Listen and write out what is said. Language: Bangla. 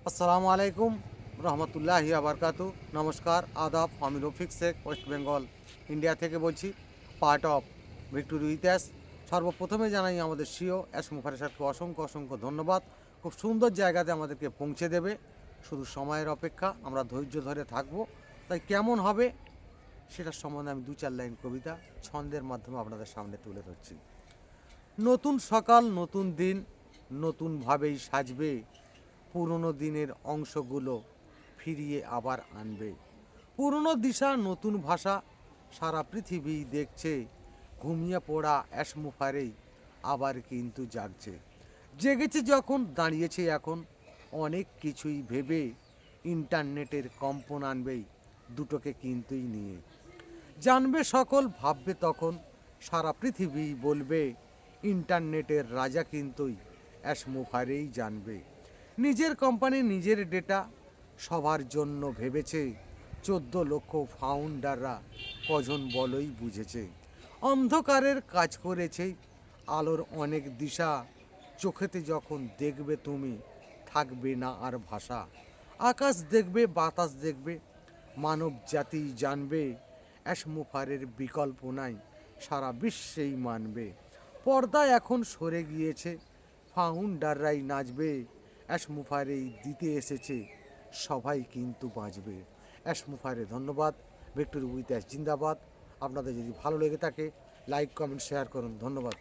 আসসালামু আলাইকুম রহমতুল্লাহি আবরকাতু। নমস্কার, আদাব। আমি রফিক শেখ, ওয়েস্ট বেঙ্গল ইন্ডিয়া থেকে বলছি, পার্ট অফ ভিক্টোরি ইতিহাস। সর্বপ্রথমে জানাই আমাদের সিও এস মুফারে স্যারকে অসংখ্য অসংখ্য ধন্যবাদ। খুব সুন্দর জায়গাতে আমাদেরকে পৌঁছে দেবে, শুধু সময়ের অপেক্ষা, আমরা ধৈর্য ধরে থাকবো। তাই কেমন হবে সেটার সম্বন্ধে আমি দু চার লাইন কবিতা ছন্দের মাধ্যমে আপনাদের সামনে তুলে ধরছি। নতুন সকাল, নতুন দিন, নতুনভাবেই সাজবে, পুরনো দিনের অংশগুলো ফিরিয়ে আবার আনবে। পুরনো দিশা, নতুন ভাষা, সারা পৃথিবী দেখছে, ঘুমিয়ে পড়া অ্যাশমুফারেই আবার কিন্তু জাগছে। জেগেছে যখন, দাঁড়িয়েছে এখন, অনেক কিছুই ভেবে, ইন্টারনেটের কম্পন আনবেই দুটোকে কিন্তুই নিয়ে। জানবে সকল, ভাববে তখন, সারা পৃথিবী বলবে, ইন্টারনেটের রাজা কিন্তুই অ্যাশমুফারেই জানবে। নিজের কোম্পানি, নিজের ডেটা সবার জন্য ভেবেছে, 14 লক্ষ ফাউন্ডাররা কজন বলই বুঝেছে। অন্ধকারের কাজ করেছে, আলোর অনেক দিশা, চোখেতে যখন দেখবে তুমি, থাকবে না আর ভাষা। আকাশ দেখবে, বাতাস দেখবে, মানব জাতি জানবে, অ্যাশমুফারের বিকল্প নাই, সারা বিশ্বেই মানবে। পর্দা এখন সরে গিয়েছে, ফাউন্ডাররাই নাচবে, অ্যাশমুফারেই দিতে এসেছে, সবাই কিন্তু বাঁচবে। অ্যাশমুফারে ধন্যবাদ। ভিক্টোরি উইথ অ্যাশ জিন্দাবাদ। আপনাদের যদি ভালো লেগে থাকে, লাইক কমেন্ট শেয়ার করুন। ধন্যবাদ।